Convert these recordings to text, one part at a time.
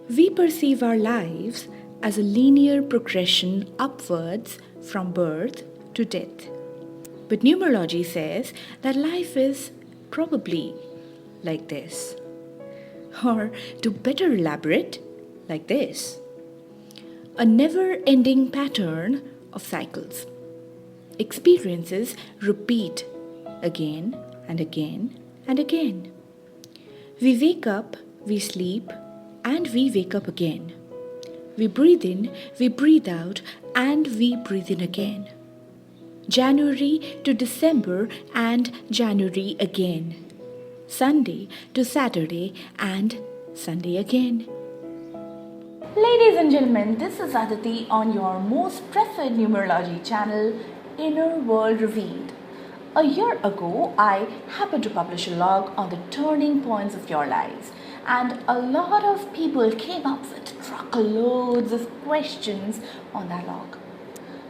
We perceive our lives as a linear progression upwards from birth to death. But numerology says that life is probably like this. Or, to better elaborate, like this: a never ending pattern of cycles. Experiences repeat again and again and again. We wake up, we sleep, and we wake up again. We breathe in, we breathe out, and we breathe in again. January to December and January again. Sunday to Saturday and Sunday again. Ladies and gentlemen, this is Aditi on your most preferred numerology channel, InnerWorldRevealed. A year ago, I happened to publish a log on the turning points of your lives, and a lot of people came up with truckloads of questions on that log.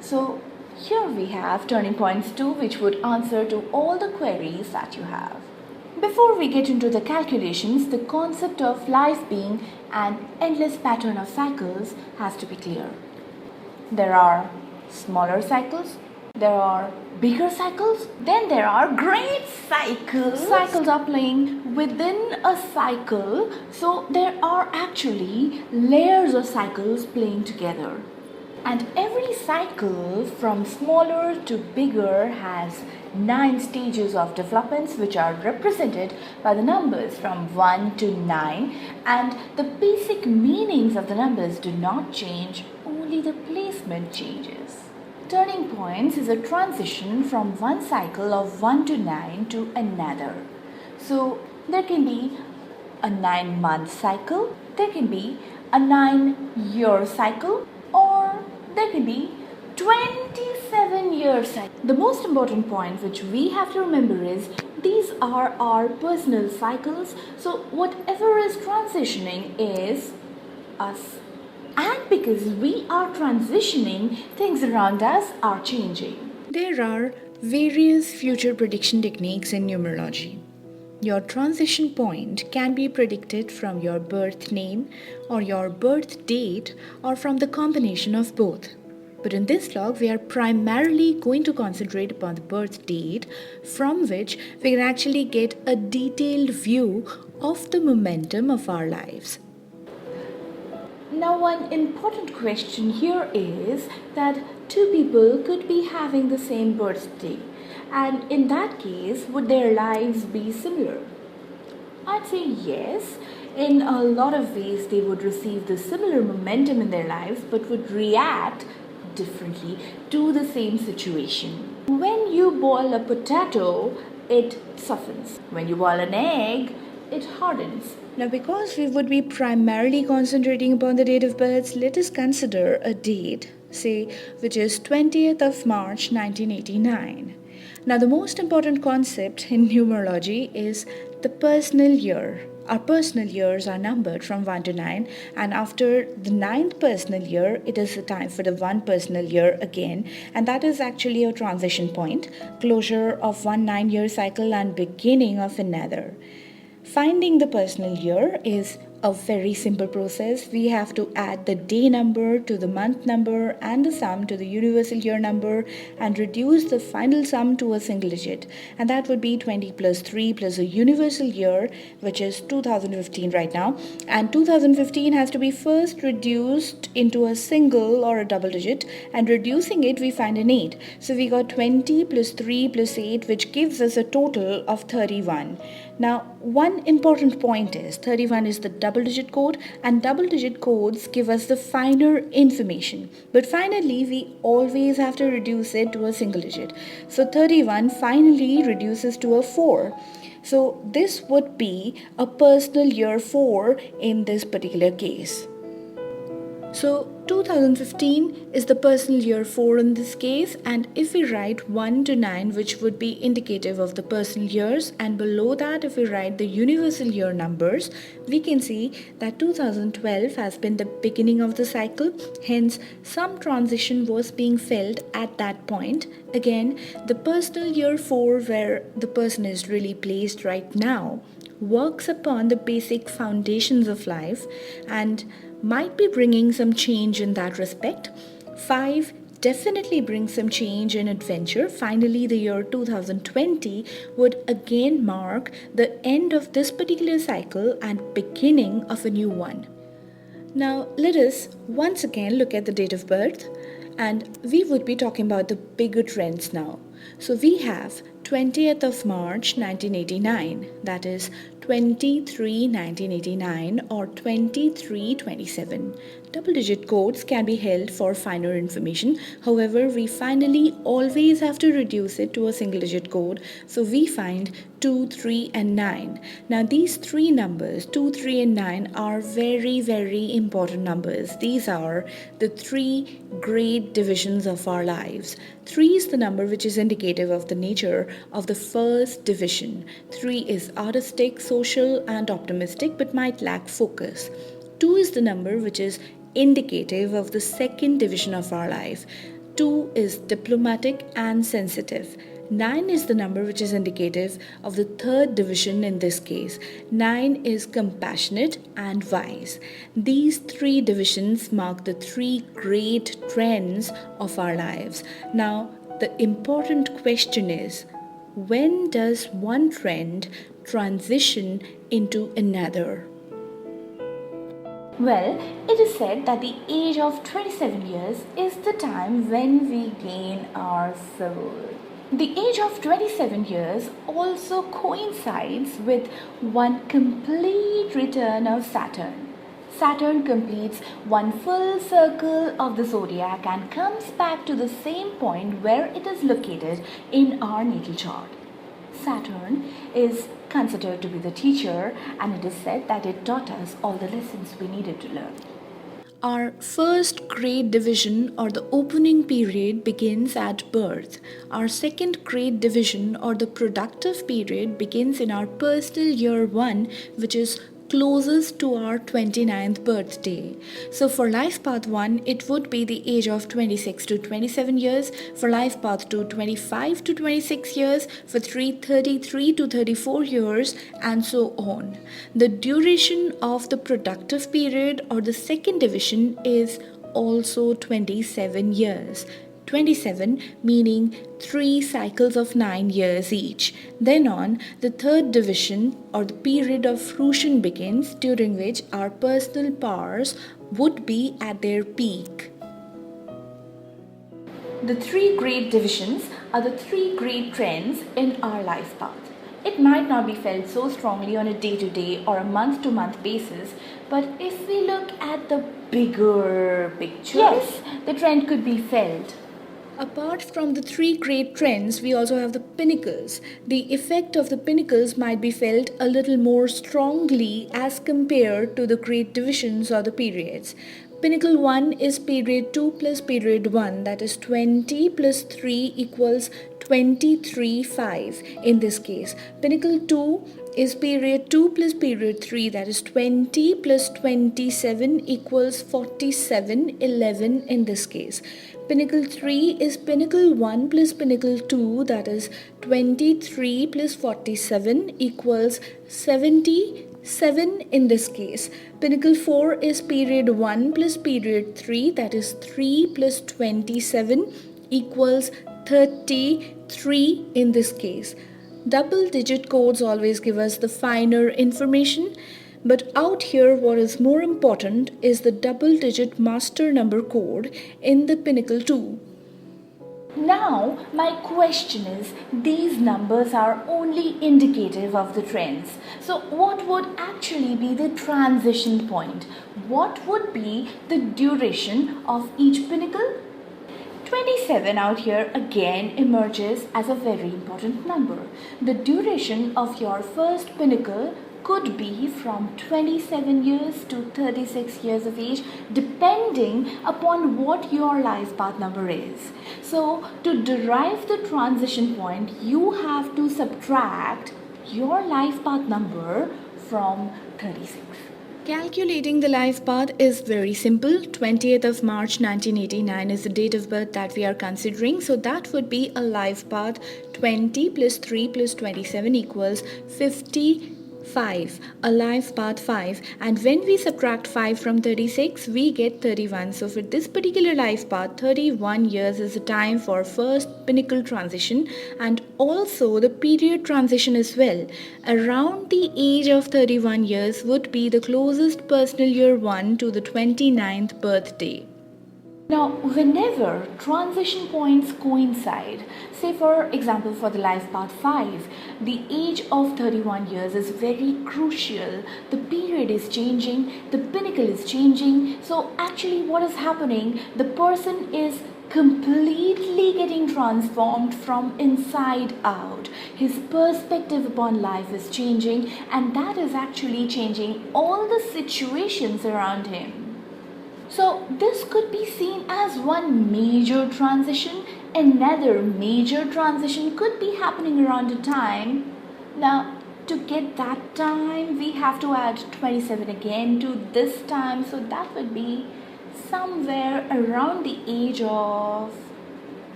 So here we have turning points 2, which would answer to all the queries that you have. Before we get into the calculations, the concept of life being an endless pattern of cycles has to be clear. There are smaller cycles, there are bigger cycles, then there are great cycles. Cycles are playing within a cycle, so there are actually layers of cycles playing together. And every cycle from smaller to bigger has 9 stages of developments, which are represented by the numbers from 1 to 9, and the basic meanings of the numbers do not change, only the placement changes. Turning points is a transition from one cycle of 1 to 9 to another. So there can be a 9-month cycle, there can be a 9-year cycle, or there can be 27-year cycle. The most important point which we have to remember is these are our personal cycles, so whatever is transitioning is us. And because we are transitioning, things around us are changing. There are various future prediction techniques in numerology. Your transition point can be predicted from your birth name or your birth date or from the combination of both. But in this log, we are primarily going to concentrate upon the birth date, from which we can actually get a detailed view of the momentum of our lives. Now, one important question here is that two people could be having the same birthday, and in that case, would their lives be similar? I'd say yes. In a lot of ways, they would receive the similar momentum in their lives, but would react differently to the same situation. When you boil a potato, it softens. When you boil an egg, it hardens. Now, because we would be primarily concentrating upon the date of birth, let us consider a date, say, which is 20th of March 1989. Now, the most important concept in numerology is the personal year. Our personal years are numbered from 1 to 9, and after the 9th personal year, it is the time for the 1 personal year again, and that is actually a transition point, closure of one 9-year cycle and beginning of another. Finding the personal year is a very simple process. We have to add the day number to the month number and the sum to the universal year number and reduce the final sum to a single digit. And that would be 20 plus 3 plus a universal year, which is 2015 right now. And 2015 has to be first reduced into a single or a double digit, and reducing it we find an 8. So we got 20 plus 3 plus 8, which gives us a total of 31. Now, one important point is 31 is the double digit code, and double digit codes give us the finer information. But finally, we always have to reduce it to a single digit. So 31 finally reduces to a 4. So this would be a personal year 4 in this particular case. So 2015 is the personal year 4 in this case, and if we write 1 to 9, which would be indicative of the personal years, and below that if we write the universal year numbers, we can see that 2012 has been the beginning of the cycle, hence some transition was being felt at that point. Again, the personal year 4, where the person is really placed right now, works upon the basic foundations of life and might be bringing some change in that respect. 5 definitely brings some change in adventure. Finally, the year 2020 would again mark the end of this particular cycle and beginning of a new one. Now, let us once again look at the date of birth, and we would be talking about the bigger trends now. So, we have 20th of March 1989, that is 23/1989 or 23/27. Double digit codes can be held for finer information. However, we finally always have to reduce it to a single digit code. So we find 2, 3 and 9. Now these three numbers, 2, 3 and 9 are very, very important numbers. These are the three great divisions of our lives. 3 is the number which is indicative of the nature of the first division. 3 is artistic, social and optimistic but might lack focus. 2 is the number which is indicative of the second division of our life. 2 is diplomatic and sensitive. 9 is the number which is indicative of the third division in this case. 9 is compassionate and wise. These three divisions mark the three great trends of our lives. Now, the important question is, when does one trend transition into another? Well, it is said that the age of 27 years is the time when we gain our soul. The age of 27 years also coincides with one complete return of Saturn. Saturn completes one full circle of the zodiac and comes back to the same point where it is located in our natal chart. Saturn is considered to be the teacher, and it is said that it taught us all the lessons we needed to learn. Our first great division or the opening period begins at birth. Our second great division or the productive period begins in our personal year 1, which is closest to our 29th birthday. So for life path 1, it would be the age of 26 to 27 years, for life path 2, 25 to 26 years, for 3, 33 to 34 years, and so on. The duration of the productive period or the second division is also 27 years. 27 meaning 3 cycles of 9 years each. Then on, the third division or the period of fruition begins, during which our personal powers would be at their peak. The three great divisions are the three great trends in our life path. It might not be felt so strongly on a day-to-day or a month-to-month basis, but if we look at the bigger picture, yes, the trend could be felt. Apart from the three great trends, we also have the pinnacles. The effect of the pinnacles might be felt a little more strongly as compared to the great divisions or the periods. Pinnacle 1 is period 2 plus period 1, that is 20 plus 3 equals 23/5 in this case. Pinnacle 2 is period 2 plus period 3, that is 20 plus 27 equals 47/11 in this case. Pinnacle 3 is pinnacle 1 plus pinnacle 2, that is 23 plus 47 equals 77 in this case. Pinnacle 4 is period 1 plus period 3, that is 3 plus 27 equals 33 in this case. Double digit codes always give us the finer information, but out here what is more important is the double digit master number code in the pinnacle 2. Now, my question is, these numbers are only indicative of the trends. So, what would actually be the transition point? What would be the duration of each pinnacle? 27 out here again emerges as a very important number. The duration of your first pinnacle could be from 27 years to 36 years of age, depending upon what your life path number is. So, to derive the transition point, you have to subtract your life path number from 36. Calculating the life path is very simple. 20th of March 1989 is the date of birth that we are considering. So that would be a life path 20 plus 3 plus 27 equals 50 5, a life path 5, and when we subtract 5 from 36 we get 31. So for this particular life path, 31 years is the time for first pinnacle transition and also the period transition as well. Around the age of 31 years would be the closest personal year 1 to the 29th birthday. Now, whenever transition points coincide, say for example for the life path 5, the age of 31 years is very crucial. The period is changing, the pinnacle is changing. So actually what is happening? The person is completely getting transformed from inside out. His perspective upon life is changing, and that is actually changing all the situations around him. So this could be seen as one major transition. Another major transition could be happening around a time. Now to get that time we have to add 27 again to this time, so that would be somewhere around the age of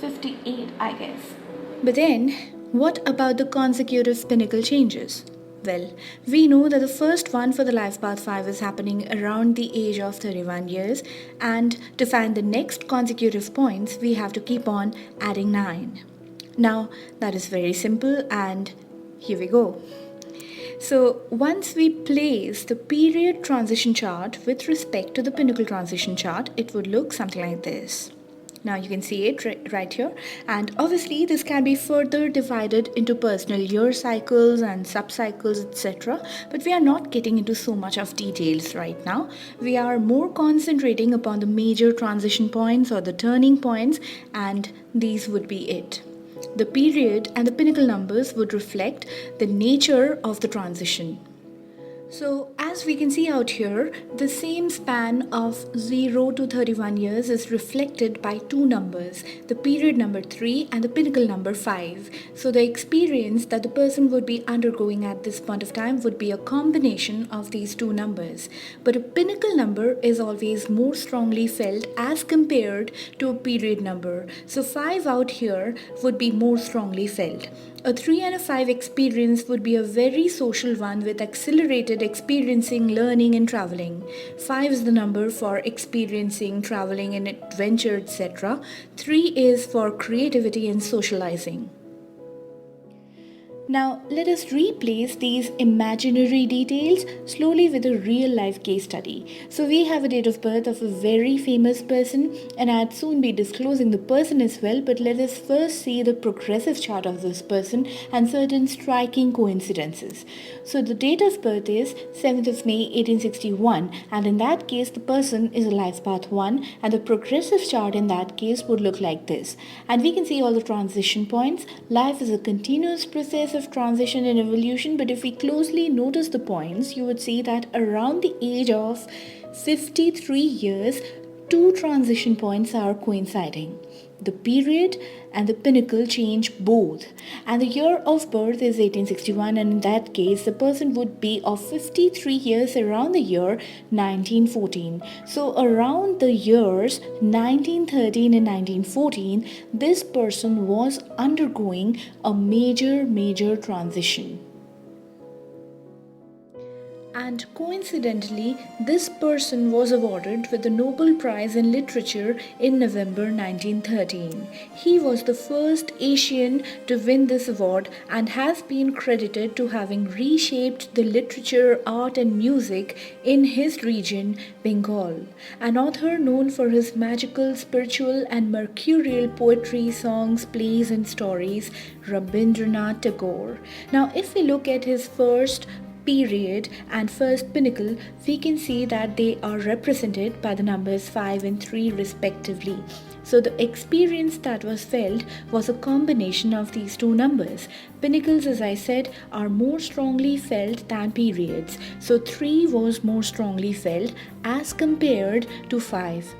58, I guess. But then what about the consecutive pinnacle changes? Well, we know that the first one for the life path 5 is happening around the age of 31 years, and to find the next consecutive points we have to keep on adding 9. Now that is very simple, and here we go. So once we place the period transition chart with respect to the pinnacle transition chart, it would look something like this. Now you can see it right here, and obviously this can be further divided into personal year cycles and sub-cycles, etc. But we are not getting into so much of details right now. We are more concentrating upon the major transition points or the turning points, and these would be it. The period and the pinnacle numbers would reflect the nature of the transition. So as we can see out here, the same span of 0 to 31 years is reflected by two numbers, the period number 3 and the pinnacle number 5. So the experience that the person would be undergoing at this point of time would be a combination of these two numbers. But a pinnacle number is always more strongly felt as compared to a period number. So 5 out here would be more strongly felt. A 3 and a 5 experience would be a very social one with accelerated experiencing, learning and traveling. 5 is the number for experiencing, traveling and adventure, etc. 3 is for creativity and socializing. Now let us replace these imaginary details slowly with a real life case study. So we have a date of birth of a very famous person, and I'd soon be disclosing the person as well, but let us first see the progressive chart of this person and certain striking coincidences. So the date of birth is 7th of May 1861, and in that case the person is a life path 1, and the progressive chart in that case would look like this. And we can see all the transition points. Life is a continuous process of transition and evolution, but if we closely notice the points, you would see that around the age of 53 years, two transition points are coinciding. The period and the pinnacle change both, and the year of birth is 1861, and in that case the person would be of 53 years around the year 1914. So around the years 1913 and 1914, this person was undergoing a major transition. And coincidentally, this person was awarded with the Nobel Prize in Literature in November 1913. He was the first Asian to win this award and has been credited to having reshaped the literature, art and music in his region, Bengal. An author known for his magical, spiritual and mercurial poetry, songs, plays and stories, Rabindranath Tagore. Now if we look at his first period and first pinnacle, we can see that they are represented by the numbers 5 and 3 respectively. So the experience that was felt was a combination of these two numbers. Pinnacles, as I said, are more strongly felt than periods. So 3 was more strongly felt as compared to 5.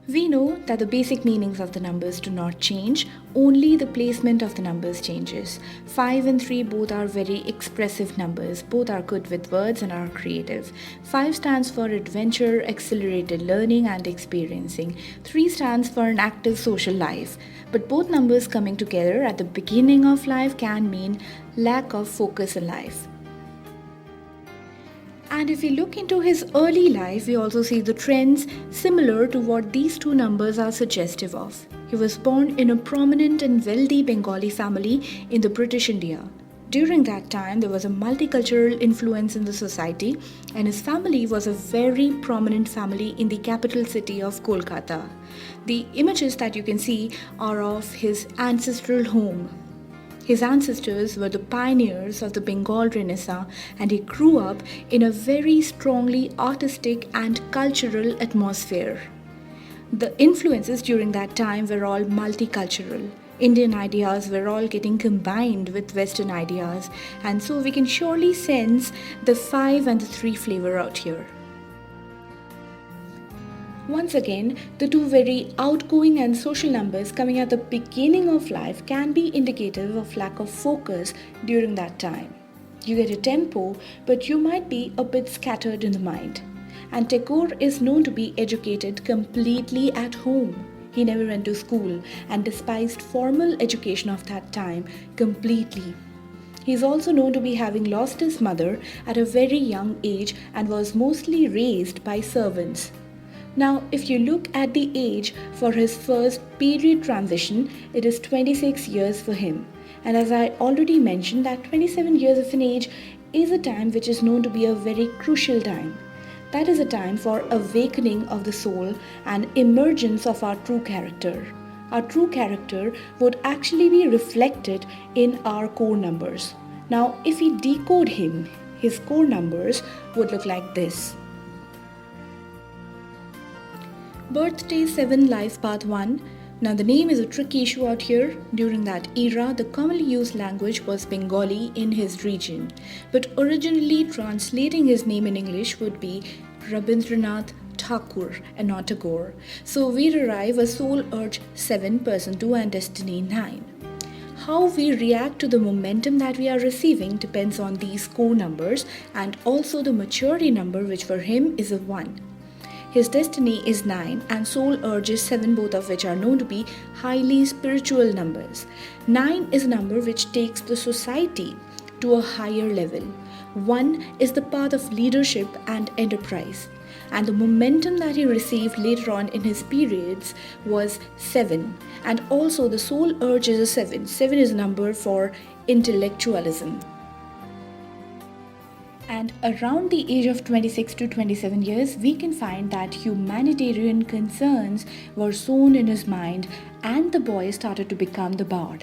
We know that the basic meanings of the numbers do not change, only the placement of the numbers changes. 5 and 3 both are very expressive numbers, both are good with words and are creative. 5 stands for adventure, accelerated learning and experiencing. 3 stands for an active social life. But both numbers coming together at the beginning of life can mean lack of focus in life. And if we look into his early life, we also see the trends similar to what these two numbers are suggestive of. He was born in a prominent and wealthy Bengali family in the British India. During that time, there was a multicultural influence in the society, and his family was a very prominent family in the capital city of Kolkata. The images that you can see are of his ancestral home. His ancestors were the pioneers of the Bengal Renaissance, and he grew up in a very strongly artistic and cultural atmosphere. The influences during that time were all multicultural. Indian ideas were all getting combined with Western ideas, and so we can surely sense the 5 and the 3 flavor out here. Once again, the two very outgoing and social numbers coming at the beginning of life can be indicative of lack of focus during that time. You get a tempo, but you might be a bit scattered in the mind. And Tagore is known to be educated completely at home. He never went to school and despised formal education of that time completely. He is also known to be having lost his mother at a very young age and was mostly raised by servants. Now, if you look at the age for his first period transition, it is 26 years for him. And as I already mentioned, that 27 years of an age is a time which is known to be a very crucial time. That is a time for awakening of the soul and emergence of our true character. Our true character would actually be reflected in our core numbers. Now, if we decode him, his core numbers would look like this. Birthday 7, Life Path 1. Now the name is a tricky issue out here. During that era, the commonly used language was Bengali in his region. But originally translating his name in English would be Rabindranath Thakur and not Tagore. So we derive a soul urge 7, person 2 and destiny 9. How we react to the momentum that we are receiving depends on these core numbers and also the maturity number, which for him is a 1. His destiny is 9 and soul urge is 7, both of which are known to be highly spiritual numbers. 9 is a number which takes the society to a higher level. 1 is the path of leadership and enterprise. And the momentum that he received later on in his periods was 7. And also the soul urge is a 7. 7 is a number for intellectualism. And around the age of 26 to 27 years, we can find that humanitarian concerns were sown in his mind and the boy started to become the bard.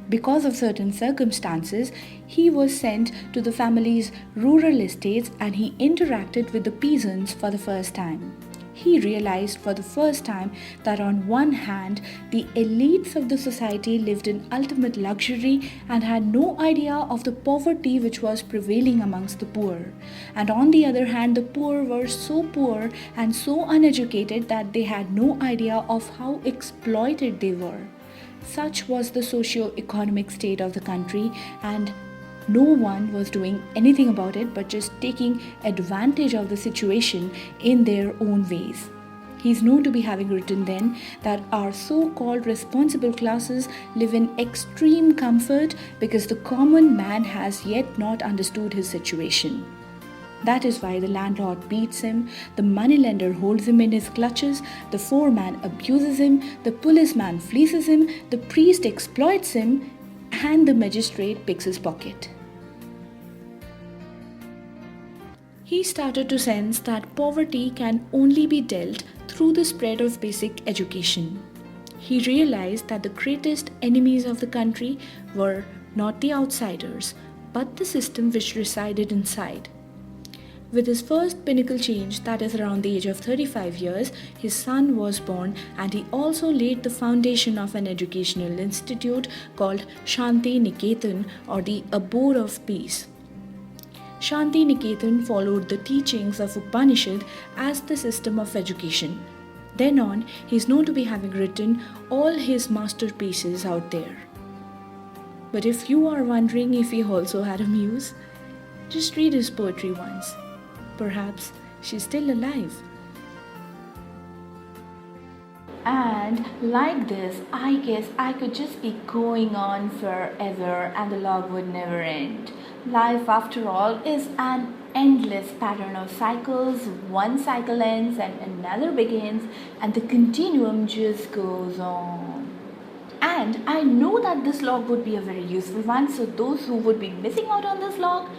Because of certain circumstances, he was sent to the family's rural estates and he interacted with the peasants for the first time. He realized for the first time that on one hand, the elites of the society lived in ultimate luxury and had no idea of the poverty which was prevailing amongst the poor. And on the other hand, the poor were so poor and so uneducated that they had no idea of how exploited they were. Such was the socio-economic state of the country, and no one was doing anything about it but just taking advantage of the situation in their own ways. He is known to be having written then that our so-called responsible classes live in extreme comfort because the common man has yet not understood his situation. That is why the landlord beats him, the moneylender holds him in his clutches, the foreman abuses him, the policeman fleeces him, the priest exploits him, and the magistrate picks his pocket. He started to sense that poverty can only be dealt through the spread of basic education. He realized that the greatest enemies of the country were not the outsiders, but the system which resided inside. With his first pinnacle change, that is around the age of 35 years, his son was born and he also laid the foundation of an educational institute called Shanti Niketan, or the Abode of Peace. Shanti Niketan followed the teachings of Upanishad as the system of education. Then on, he's known to be having written all his masterpieces out there. But if you are wondering if he also had a muse, just read his poetry once. Perhaps she's still alive. And like this, I guess I could just be going on forever and the log would never end. Life, after all, is an endless pattern of cycles. One cycle ends and another begins, and the continuum just goes on. And I know that this log would be a very useful one, so those who would be missing out on this log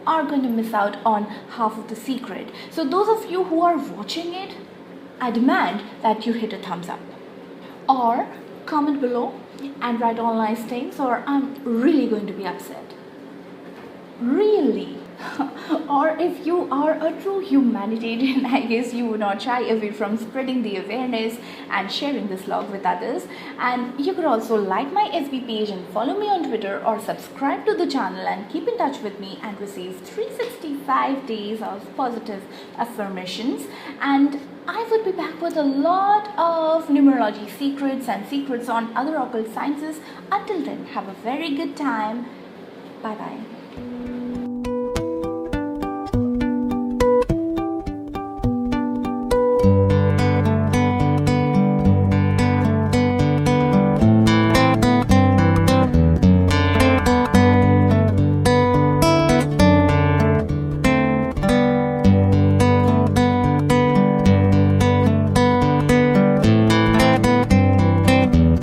are going to miss out on half of the secret. So those of you who are watching it, I demand that you hit a thumbs up or comment below and write all nice things, or I'm really going to be upset. Really. Or if you are a true humanitarian, I guess you would not shy away from spreading the awareness and sharing this log with others. And you could also like my FB page and follow me on Twitter, or subscribe to the channel and keep in touch with me and receive 365 days of positive affirmations. And I would be back with a lot of numerology secrets and secrets on other occult sciences. Until then, have a very good time. Bye bye.